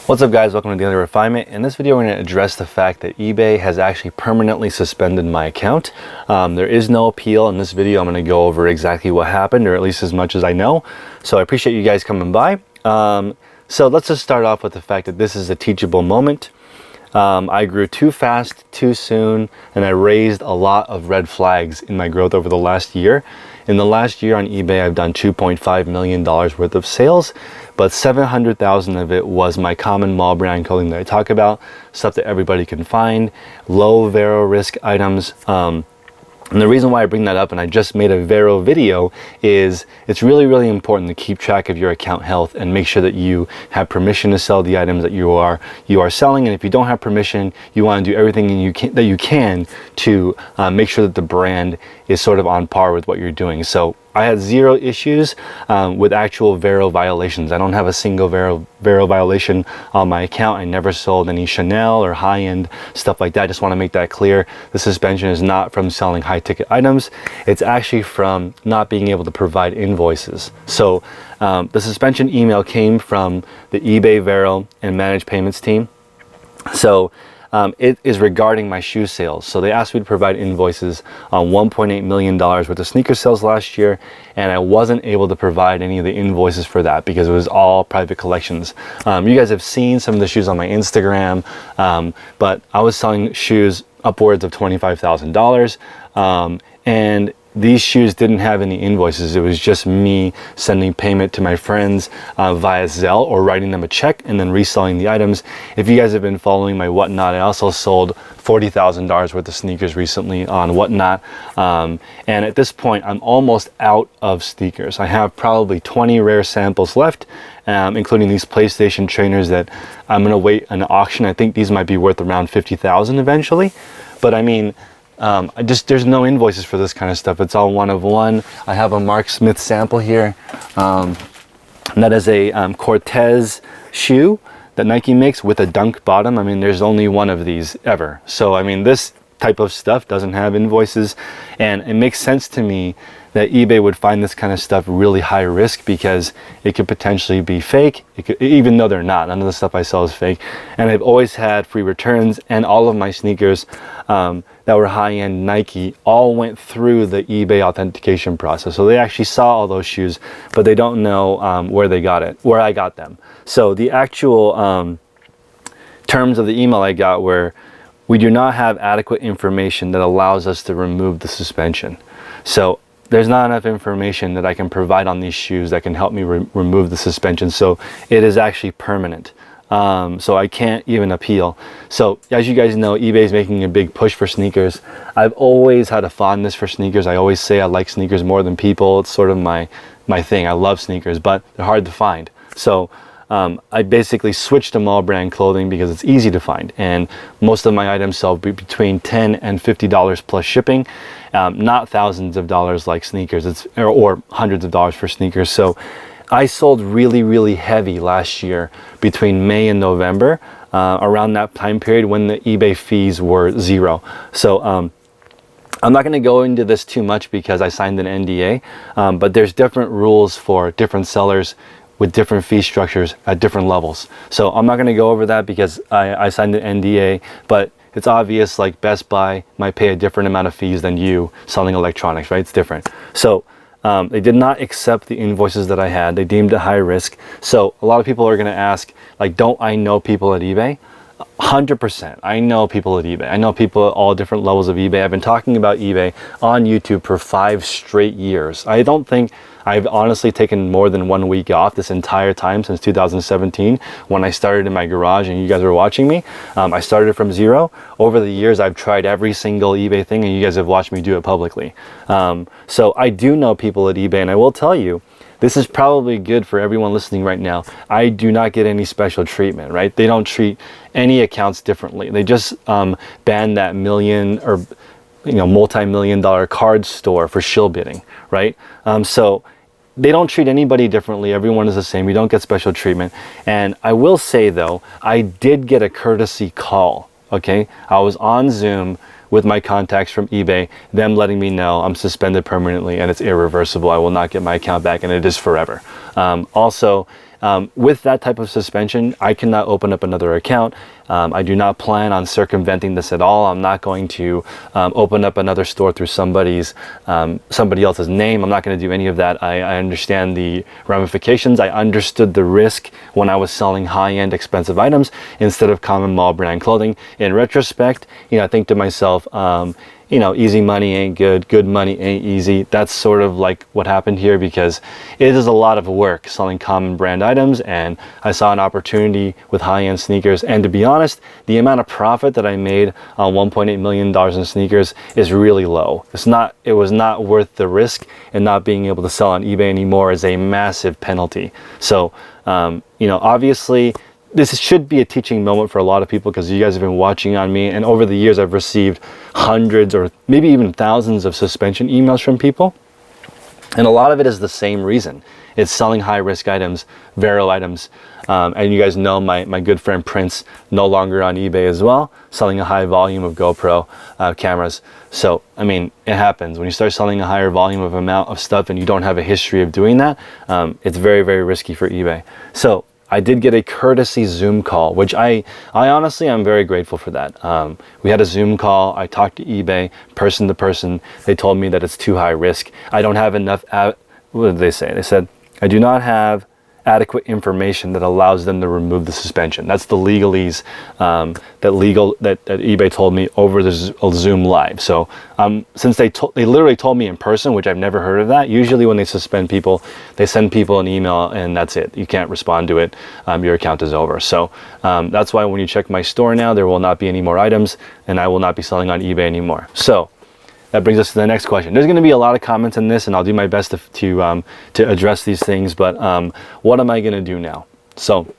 What's up guys, welcome to Daily Refinement. In this video we're going to address the fact that eBay has actually permanently suspended my account. There is no appeal. In this video I'm going to go over exactly what happened, or at least as much as I know. So I appreciate you guys coming by. So let's just start off with the fact that this is a teachable moment. I grew too fast, too soon, and I raised a lot of red flags in my growth over the last year. In the last year on eBay, I've done $2.5 million worth of sales, but 700,000 of it was my common mall brand clothing that I talk about, stuff that everybody can find, low Vero risk items. And the reason why I bring that up, and I just made a Vero video, is it's really important to keep track of your account health and make sure that you have permission to sell the items that you are selling. And if you don't have permission, you want to do everything that you can to make sure that the brand is sort of on par with what you're doing. So I had zero issues with actual Vero violations. I don't have a single Vero violation on my account. I never sold any Chanel or high-end stuff like that. I just want to make that clear. The suspension is not from selling high-ticket items. It's actually from not being able to provide invoices. So the suspension email came from the eBay, Vero, and Managed Payments team. So it is regarding my shoe sales. So they asked me to provide invoices on $1.8 million worth of sneaker sales last year, and I wasn't able to provide any of the invoices for that because it was all private collections. You guys have seen some of the shoes on my Instagram, but I was selling shoes upwards of $25,000, and these shoes didn't have any invoices. It was just me sending payment to my friends via Zelle or writing them a check and then reselling the items. If you guys have been following my Whatnot, I also sold $40,000 worth of sneakers recently on Whatnot. And at this point, I'm almost out of sneakers. I have probably 20 rare samples left, including these PlayStation trainers that I'm gonna wait an auction. I think these might be worth around $50,000 eventually. But I mean, there's no invoices for this kind of stuff. It's all one of one. I have a Mark Smith sample here. That is a Cortez shoe that Nike makes with a dunk bottom. I mean, there's only one of these ever. So, I mean, this type of stuff doesn't have invoices, and it makes sense to me that eBay would find this kind of stuff really high risk because it could potentially be fake. Even though they're not, none of the stuff I sell is fake. And I've always had free returns, and all of my sneakers that were high-end Nike all went through the eBay authentication process. So they actually saw all those shoes, but they don't know where I got them. So the actual terms of the email I got were, we do not have adequate information that allows us to remove the suspension. So there's not enough information that I can provide on these shoes that can help me remove the suspension. So it is actually permanent. So I can't even appeal. So as you guys know, eBay is making a big push for sneakers. I've always had a fondness for sneakers. I always say I like sneakers more than people. It's sort of my thing. I love sneakers, but they're hard to find. So I basically switched to mall brand clothing because it's easy to find, and most of my items sell between $10 and $50 plus shipping, not thousands of dollars like sneakers, or hundreds of dollars for sneakers. So I sold really heavy last year between May and November, around that time period when the eBay fees were zero. So I'm not going to go into this too much because I signed an NDA, but there's different rules for different sellers with different fee structures at different levels. So I'm not going to go over that because I signed an NDA, but it's obvious, like Best Buy might pay a different amount of fees than you selling electronics, right? It's different. So they did not accept the invoices that I had. They deemed it high risk. So a lot of people are going to ask, like, don't I know people at eBay? 100%. I know people at eBay. I know people at all different levels of eBay. I've been talking about eBay on YouTube for 5 straight years. I don't think I've honestly taken more than 1 week off this entire time since 2017 when I started in my garage and you guys were watching me. I started from zero. Over the years, I've tried every single eBay thing and you guys have watched me do it publicly. So I do know people at eBay, and I will tell you, this is probably good for everyone listening right now. I do not get any special treatment, right? They don't treat any accounts differently. They just banned that million or multi-million-dollar card store for shill bidding, right? So they don't treat anybody differently. Everyone is the same. You don't get special treatment. And I will say though, I did get a courtesy call, okay? I was on Zoom with my contacts from eBay, them letting me know I'm suspended permanently and it's irreversible. I will not get my account back, and it is forever. Also, with that type of suspension, I cannot open up another account. I do not plan on circumventing this at all. I'm not going to open up another store through somebody else's name. I'm not going to do any of that. I understand the ramifications. I understood the risk when I was selling high-end expensive items instead of common mall brand clothing. In retrospect, I think to myself, easy money ain't good, good money ain't easy. That's sort of like what happened here, because it is a lot of work selling common brand items, and I saw an opportunity with high-end sneakers. And to be honest, the amount of profit that I made on $1.8 million in sneakers is really low. It was not worth the risk, and not being able to sell on eBay anymore is a massive penalty. So, obviously, this should be a teaching moment for a lot of people, because you guys have been watching on me, and over the years I've received hundreds or maybe even thousands of suspension emails from people, and a lot of it is the same reason. It's selling high risk items, Vero items, and you guys know my good friend Prince, no longer on eBay as well, selling a high volume of GoPro cameras. So it happens when you start selling a higher volume of amount of stuff and you don't have a history of doing that. It's very, very risky for eBay. So I did get a courtesy Zoom call, which I honestly, I'm very grateful for that. We had a Zoom call. I talked to eBay person to person. They told me that it's too high risk. I don't have enough, what did they say? They said, I do not have adequate information that allows them to remove the suspension. That's the legalese that eBay told me over the Zoom live. So since they literally told me in person, which I've never heard of that. Usually when they suspend people, they send people an email and that's it. You can't respond to it. Your account is over. So that's why when you check my store now, there will not be any more items, and I will not be selling on eBay anymore. So that brings us to the next question. There's going to be a lot of comments in this, and I'll do my best to address these things, but what am I going to do now? So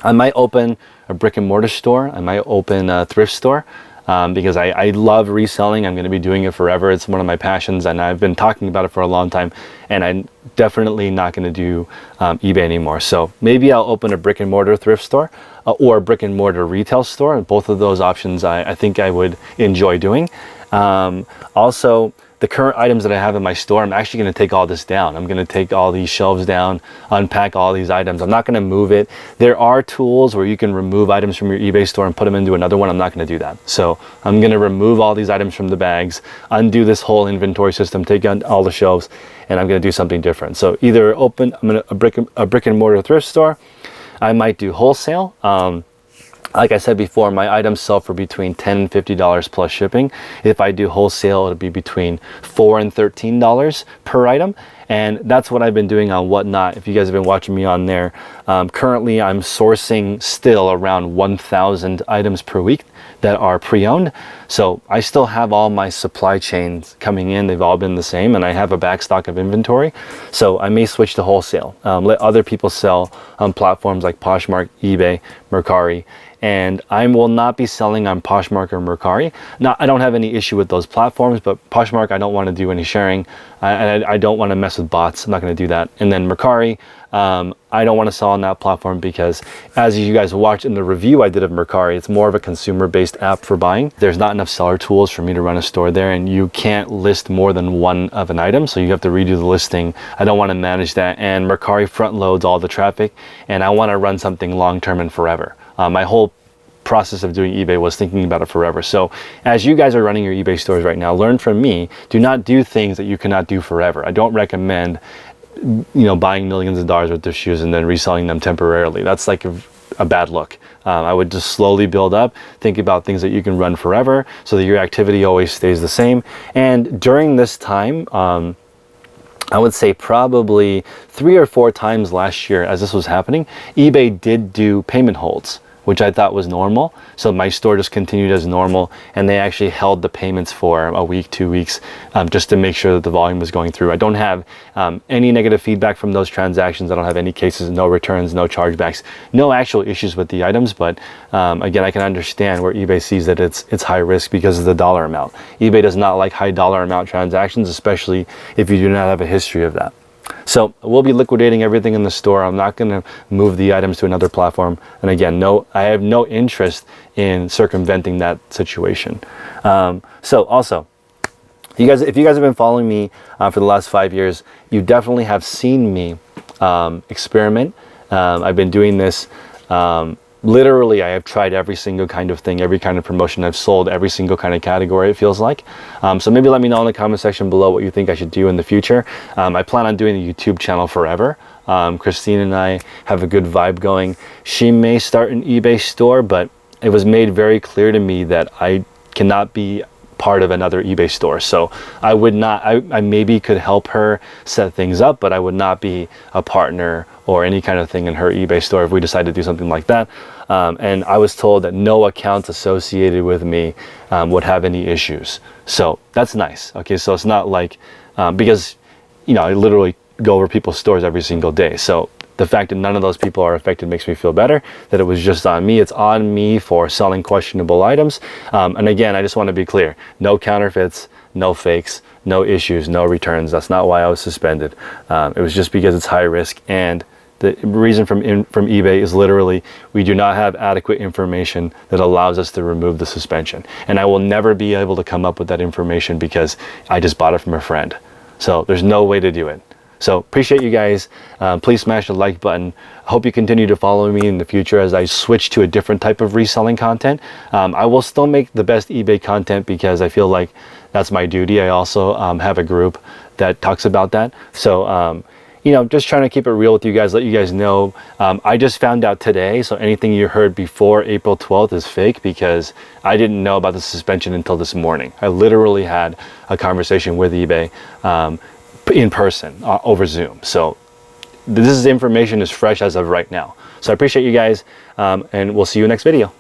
I might open a brick and mortar store. I might open a thrift store because I love reselling. I'm going to be doing it forever. It's one of my passions, and I've been talking about it for a long time, and I'm definitely not going to do eBay anymore. So maybe I'll open a brick and mortar thrift store or a brick and mortar retail store. Both of those options I think I would enjoy doing. Also, the current items that I have in my store, I'm actually going to take all this down. I'm going to take all these shelves down, unpack all these items. I'm not going to move it. There are tools where you can remove items from your eBay store and put them into another one. I'm not going to do that. So I'm going to remove all these items from the bags, undo this whole inventory system, take out all the shelves, and I'm going to do something different. So either a brick and mortar thrift store. I might do wholesale. Like I said before, my items sell for between $10 and $50 plus shipping. If I do wholesale, it'll be between $4 and $13 per item. And that's what I've been doing on Whatnot. If you guys have been watching me on there, currently I'm sourcing still around 1,000 items per week that are pre-owned. So I still have all my supply chains coming in. They've all been the same, and I have a backstock of inventory. So I may switch to wholesale, let other people sell on platforms like Poshmark, eBay, Mercari. And I will not be selling on Poshmark or Mercari. Now, I don't have any issue with those platforms, but Poshmark, I don't want to do any sharing. I don't want to mess with bots. I'm not going to do that. And then Mercari, I don't want to sell on that platform because, as you guys watched in the review I did of Mercari, it's more of a consumer-based app for buying. There's not enough seller tools for me to run a store there, and you can't list more than one of an item, so you have to redo the listing. I don't want to manage that, and Mercari front loads all the traffic, and I want to run something long-term and forever. My whole process of doing eBay was thinking about it forever. So as you guys are running your eBay stores right now, learn from me. Do not do things that you cannot do forever. I don't recommend buying millions of dollars worth of shoes and then reselling them temporarily. That's like a bad look. I would just slowly build up, think about things that you can run forever so that your activity always stays the same. And during this time, I would say probably 3 or 4 times last year as this was happening, eBay did do payment holds, which I thought was normal. So my store just continued as normal, and they actually held the payments for a week, 2 weeks, just to make sure that the volume was going through. I don't have any negative feedback from those transactions. I don't have any cases, no returns, no chargebacks, no actual issues with the items. But again, I can understand where eBay sees that it's high risk because of the dollar amount. eBay does not like high dollar amount transactions, especially if you do not have a history of that. So we'll be liquidating everything in the store. I'm not going to move the items to another platform. And again, I have no interest in circumventing that situation. So also, if you guys have been following me for the last 5 years, you definitely have seen me experiment I've been doing this. Literally, I have tried every single kind of thing, every kind of promotion. I've sold every single kind of category, it feels like. So maybe let me know in the comment section below what you think I should do in the future. I plan on doing a YouTube channel forever. Christine and I have a good vibe going. She may start an eBay store, but it was made very clear to me that I cannot be part of another eBay store. So I would not, I maybe could help her set things up, but I would not be a partner or any kind of thing in her eBay store if we decide to do something like that. And I was told that no accounts associated with me would have any issues. So that's nice. Okay, so it's not like, because, you know, I literally go over people's stores every single day. So the fact that none of those people are affected makes me feel better, that it was just on me. It's on me for selling questionable items. And again, I just want to be clear, no counterfeits, no fakes, no issues, no returns. That's not why I was suspended. It was just because it's high risk, and the reason from eBay is literally we do not have adequate information that allows us to remove the suspension. And I will never be able to come up with that information because I just bought it from a friend. So there's no way to do it. So appreciate you guys. Please smash the like button. I hope you continue to follow me in the future as I switch to a different type of reselling content. I will still make the best eBay content because I feel like that's my duty. I also have a group that talks about that. So, you know, just trying to keep it real with you guys, let you guys know. I just found out today, so anything you heard before April 12th is fake because I didn't know about the suspension until this morning. I literally had a conversation with eBay in person over Zoom. So this information is fresh as of right now. So I appreciate you guys, and we'll see you next video.